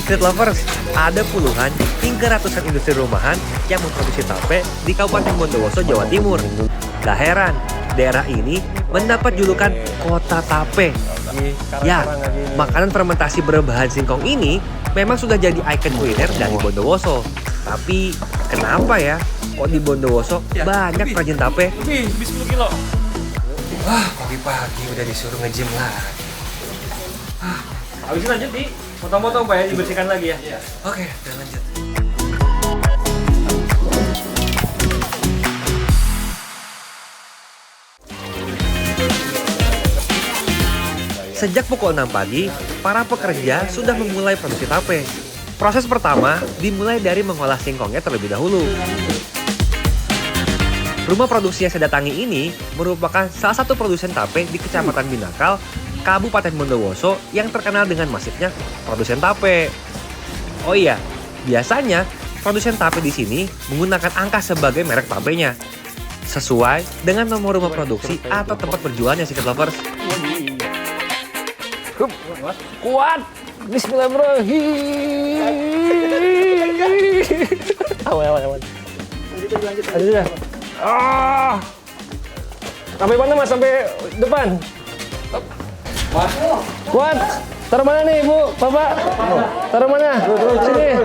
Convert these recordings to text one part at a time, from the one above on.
Street Lovers, ada puluhan hingga ratusan industri rumahan yang memproduksi tape di Kabupaten Bondowoso, Jawa Timur. Gak heran, daerah ini mendapat julukan Kota Tape. Ya, makanan fermentasi berbahan singkong ini memang sudah jadi ikon kuliner dari Bondowoso. Tapi kenapa ya kok di Bondowoso banyak perajin tape? Lebih 10 kilo. Wah, pagi-pagi udah disuruh nge-gym lagi. Habisin lanjut di potong-potong Pak ya, dibersihkan lagi ya. Oke, udah lanjut. Sejak pukul 6 pagi, para pekerja sudah memulai produksi tape. Proses pertama dimulai dari mengolah singkongnya terlebih dahulu. Rumah produksi yang saya datangi ini merupakan salah satu produsen tape di Kecamatan Binakal, Kabupaten Bondowoso yang terkenal dengan masifnya produsen tape. Oh iya, biasanya produsen tape di sini menggunakan angka sebagai merek tapenya, sesuai dengan nomor rumah produksi atau tempat berjualannya, Street Lovers. Kuat. Bismillahirrahmanirrahim. Awan. Lanjut ya. Sampai mana Mas? Sampai depan. Kuat. Taruh mana nih Bu, Bapak? Taruh mana? Sini.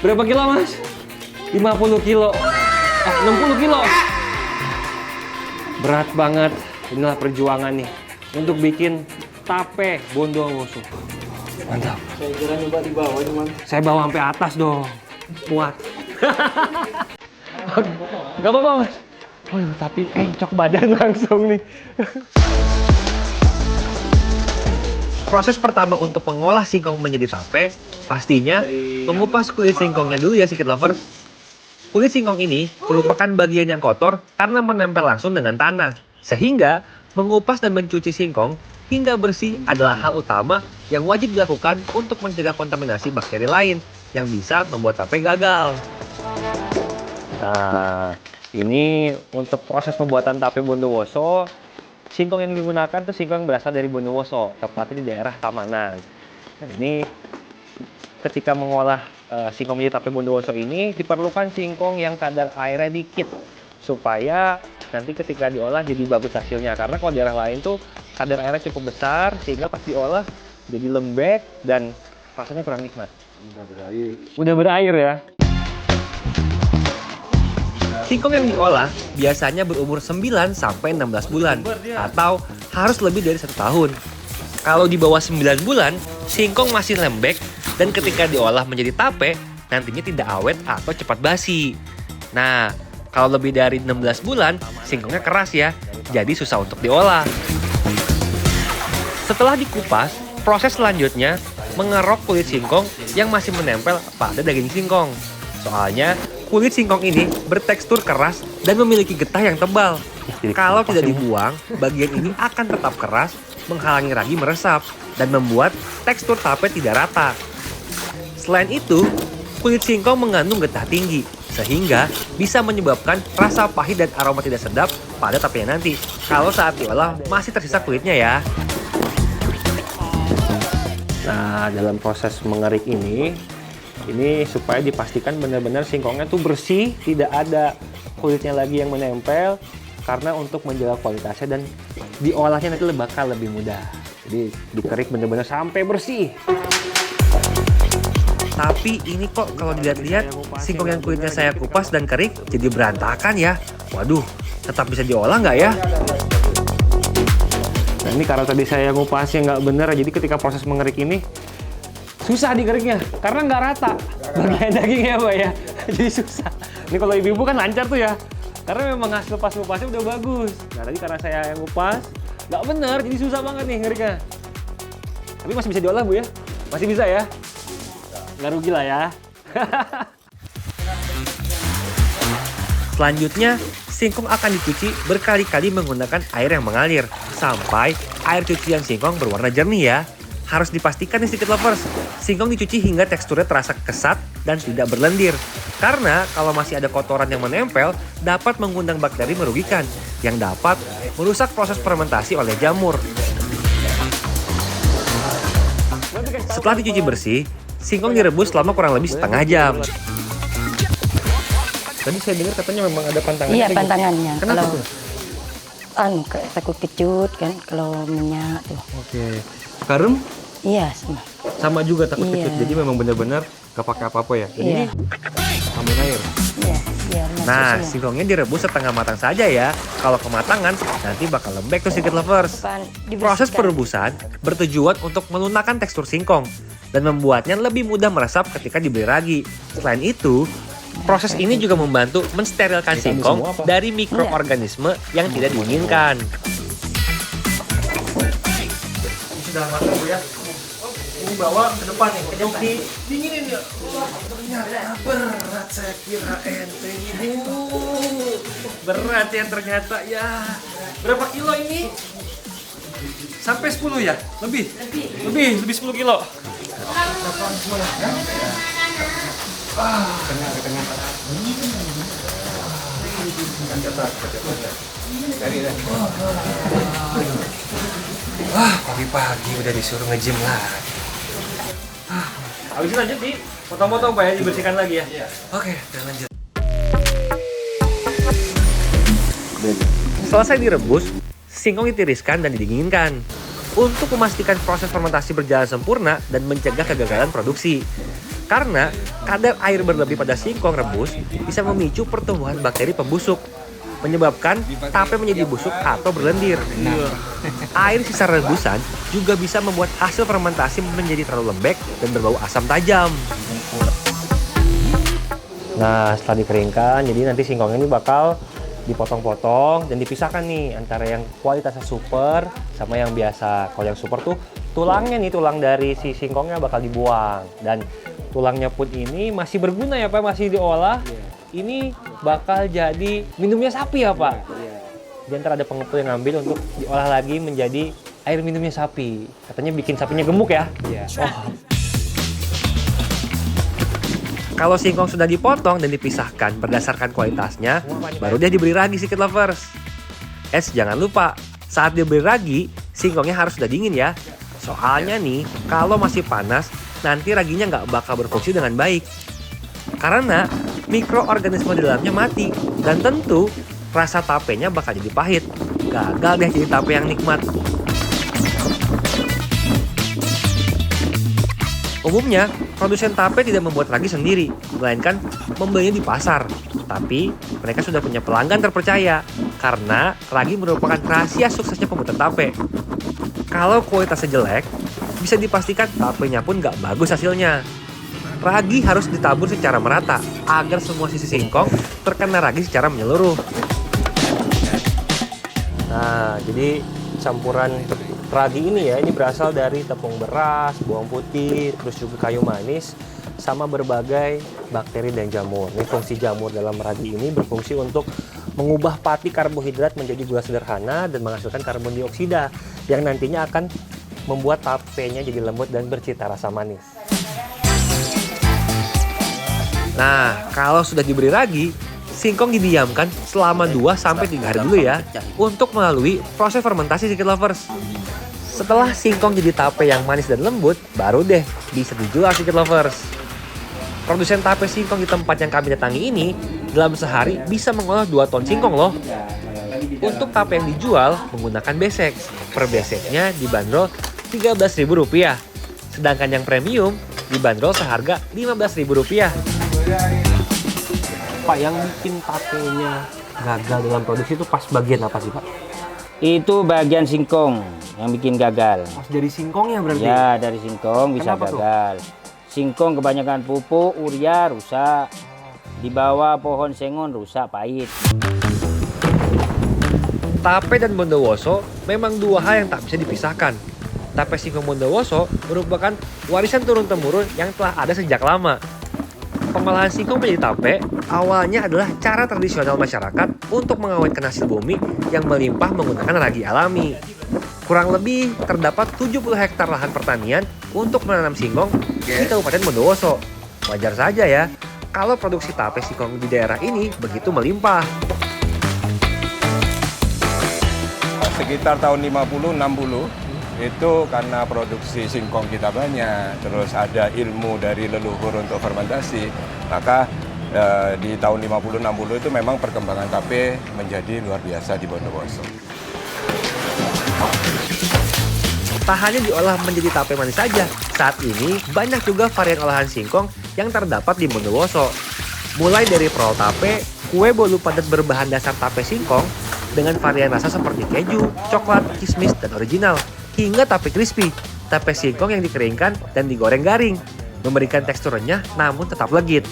Berapa kilo Mas? 50 kilo. 60 kilo. Berat banget. Inilah perjuangan nih untuk bikin tape Bondowoso. Mantap. Saya kira nyoba di bawah cuman. Saya bawa sampai atas dong. Muat. Gak apa-apa Mas. Oh, tapi cok badan langsung nih. Proses pertama untuk mengolah singkong menjadi tape, pastinya mengupas kulit singkongnya dulu ya, Street Lovers. Kulit singkong ini merupakan bagian yang kotor karena menempel langsung dengan tanah. Sehingga mengupas dan mencuci singkong hingga bersih adalah hal utama yang wajib dilakukan untuk mencegah kontaminasi bakteri lain yang bisa membuat tape gagal. Nah, ini untuk proses pembuatan tape Bondowoso. Singkong yang digunakan itu singkong yang berasal dari Bondowoso, tepatnya di daerah Tamanan. Nah, ini ketika mengolah singkong menjadi tape Bondowoso ini diperlukan singkong yang kadar airnya dikit supaya nanti ketika diolah jadi bagus hasilnya. Karena kalau daerah lain tuh kadar airnya cukup besar sehingga pas diolah jadi lembek dan rasanya kurang nikmat. Udah berair ya. Singkong yang diolah biasanya berumur 9 sampai 16 bulan atau harus lebih dari 1 tahun. Kalau di bawah 9 bulan, singkong masih lembek dan ketika diolah menjadi tape, nantinya tidak awet atau cepat basi. Nah, kalau lebih dari 16 bulan, singkongnya keras ya, jadi susah untuk diolah. Setelah dikupas, proses selanjutnya mengerok kulit singkong yang masih menempel pada daging singkong. Soalnya, kulit singkong ini bertekstur keras dan memiliki getah yang tebal. Kalau tidak dibuang, bagian ini akan tetap keras, menghalangi ragi meresap, dan membuat tekstur tape tidak rata. Selain itu, kulit singkong mengandung getah tinggi, sehingga bisa menyebabkan rasa pahit dan aroma tidak sedap pada tapenya nanti. Kalau saat diolah masih tersisa kulitnya ya. Nah, dalam proses mengerik ini supaya dipastikan benar-benar singkongnya tuh bersih, tidak ada kulitnya lagi yang menempel, karena untuk menjaga kualitasnya dan diolahnya nanti bakal lebih mudah. Jadi dikerik benar-benar sampai bersih. Tapi ini kok kalau dilihat-lihat, singkong yang kulitnya saya kupas dan kerik jadi berantakan ya. Waduh, tetap bisa diolah nggak ya? Nah, ini karena tadi saya ngupasnya nggak bener, jadi ketika proses mengerik ini susah dikeriknya karena nggak rata bagian dagingnya Pak ya. Jadi susah. Ini kalau ibu-ibu kan lancar tuh ya, karena memang hasil pas ngupasnya udah bagus. Nah, tadi karena saya yang ngupas nggak bener, jadi susah banget nih ngeriknya. Tapi masih bisa diolah Bu ya? Masih bisa ya? Nggak rugi lah ya. Selanjutnya, singkong akan dicuci berkali-kali menggunakan air yang mengalir sampai air cucian singkong berwarna jernih ya. Harus dipastikan nih Street Lovers, singkong dicuci hingga teksturnya terasa kesat dan tidak berlendir. Karena kalau masih ada kotoran yang menempel, dapat mengundang bakteri merugikan yang dapat merusak proses fermentasi oleh jamur. Setelah dicuci bersih, singkong direbus selama kurang lebih setengah jam. Tadi saya dengar katanya memang ada pantangannya. Iya, pantangannya. Kenapa Kalau tuh? takut kecut kan kalau minyak tuh. Oke. Garam Iya, sama. sama juga takut Iya. kecut. Jadi memang benar-benar gak pakai apa-apa ya. Jadi Iya. ini tambahin air. Iya, biar masuk Nah, semua. singkongnya direbus setengah matang saja ya. Kalau kematangan, nanti bakal lembek tuh Secret Lovers. Depan Proses dibersihkan. perebusan bertujuan untuk melunakkan tekstur singkong dan membuatnya lebih mudah meresap ketika dibeli ragi. Selain itu, proses ini juga membantu mensterilkan singkong dari mikroorganisme yang tidak diinginkan. Sudah matang ya. Ini bawa ke depan nih, ke joki. Dinginin ya. Ternyata berat, saya kira enteng. Berat ya ternyata ya. Berapa kilo ini? Sampai 10 ya? Lebih 10 kilo. Pagi-pagi udah disuruh nge-gym lagi. Habis itu lanjut di potong-potong Pak ya, dibersihkan lagi ya. Oke, kita lanjut. Selesai direbus, singkong ditiriskan dan didinginkan untuk memastikan proses fermentasi berjalan sempurna dan mencegah kegagalan produksi. Karena kadar air berlebih pada singkong rebus bisa memicu pertumbuhan bakteri pembusuk, menyebabkan tape menjadi busuk atau berlendir. Air sisa rebusan juga bisa membuat hasil fermentasi menjadi terlalu lembek dan berbau asam tajam. Nah, setelah dikeringkan, jadi nanti singkong ini bakal dipotong-potong dan dipisahkan nih antara yang kualitasnya super sama yang biasa. Kalau yang super tuh tulangnya nih, tulang dari si singkongnya bakal dibuang, dan tulangnya pun ini masih berguna ya Pak, masih diolah. Ini bakal jadi minumnya sapi ya Pak. Di antara ada pengepul yang ngambil untuk diolah lagi menjadi air minumnya sapi. Katanya bikin sapinya gemuk ya. Oh. Kalau singkong sudah dipotong dan dipisahkan berdasarkan kualitasnya, baru dia dibeli ragi Secret Lovers. Jangan lupa, saat dibeli ragi, singkongnya harus sudah dingin ya. Soalnya nih, kalau masih panas, nanti raginya nggak bakal berfungsi dengan baik. Karena mikroorganisme di dalamnya mati, dan tentu rasa tapenya bakal jadi pahit. Gagal deh jadi tape yang nikmat. Umumnya, produsen tape tidak membuat ragi sendiri, melainkan membelinya di pasar. Tapi, mereka sudah punya pelanggan terpercaya, karena ragi merupakan rahasia suksesnya pembuatan tape. Kalau kualitasnya jelek, bisa dipastikan tapenya pun nggak bagus hasilnya. Ragi harus ditabur secara merata, agar semua sisi singkong terkena ragi secara menyeluruh. Nah, jadi campuran ragi ini ya, ini berasal dari tepung beras, bawang putih, terus juga kayu manis, sama berbagai bakteri dan jamur. Ini fungsi jamur dalam ragi ini berfungsi untuk mengubah pati karbohidrat menjadi gula sederhana dan menghasilkan karbon dioksida yang nantinya akan membuat tapenya jadi lembut dan bercita rasa manis. Nah, kalau sudah diberi ragi, singkong didiamkan selama 2-3 hari dulu ya, untuk melalui proses fermentasi Secret Lovers. Setelah singkong jadi tape yang manis dan lembut, baru deh bisa dijual Secret Lovers. Produsen tape singkong di tempat yang kami datangi ini, dalam sehari bisa mengolah 2 ton singkong loh. Untuk tape yang dijual menggunakan besek, per beseknya dibanderol Rp13.000. Sedangkan yang premium dibanderol seharga Rp15.000. Pak, yang bikin tapenya gagal dalam produksi itu pas bagian apa sih Pak? Itu bagian singkong yang bikin gagal. Pas dari singkongnya berarti? Ya, dari singkong bisa Kenapa tuh? gagal. Singkong kebanyakan pupuk, urea rusak. Di bawah pohon sengon rusak, pahit. Tape dan bondowoso memang dua hal yang tak bisa dipisahkan. Tape singkong bondowoso merupakan warisan turun-temurun yang telah ada sejak lama. Pengolahan singkong menjadi tape awalnya adalah cara tradisional masyarakat untuk mengawetkan hasil bumi yang melimpah menggunakan ragi alami. Kurang lebih terdapat 70 hektar lahan pertanian untuk menanam singkong di Kabupaten Bondowoso. Wajar saja ya, kalau produksi tape singkong di daerah ini begitu melimpah. Sekitar tahun 50-60 itu karena produksi singkong kita banyak, terus ada ilmu dari leluhur untuk fermentasi, maka di tahun 50-60 itu memang perkembangan tape menjadi luar biasa di Bondowoso. Tak hanya diolah menjadi tape manis saja, saat ini banyak juga varian olahan singkong yang terdapat di Bondowoso. Mulai dari prol tape, kue bolu padat berbahan dasar tape singkong, dengan varian rasa seperti keju, coklat, kismis, dan original, hingga tape crispy, tape singkong yang dikeringkan dan digoreng garing, memberikan tekstur renyah namun tetap legit.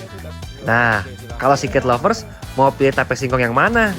Nah, kalau Secret Lovers mau pilih tape singkong yang mana?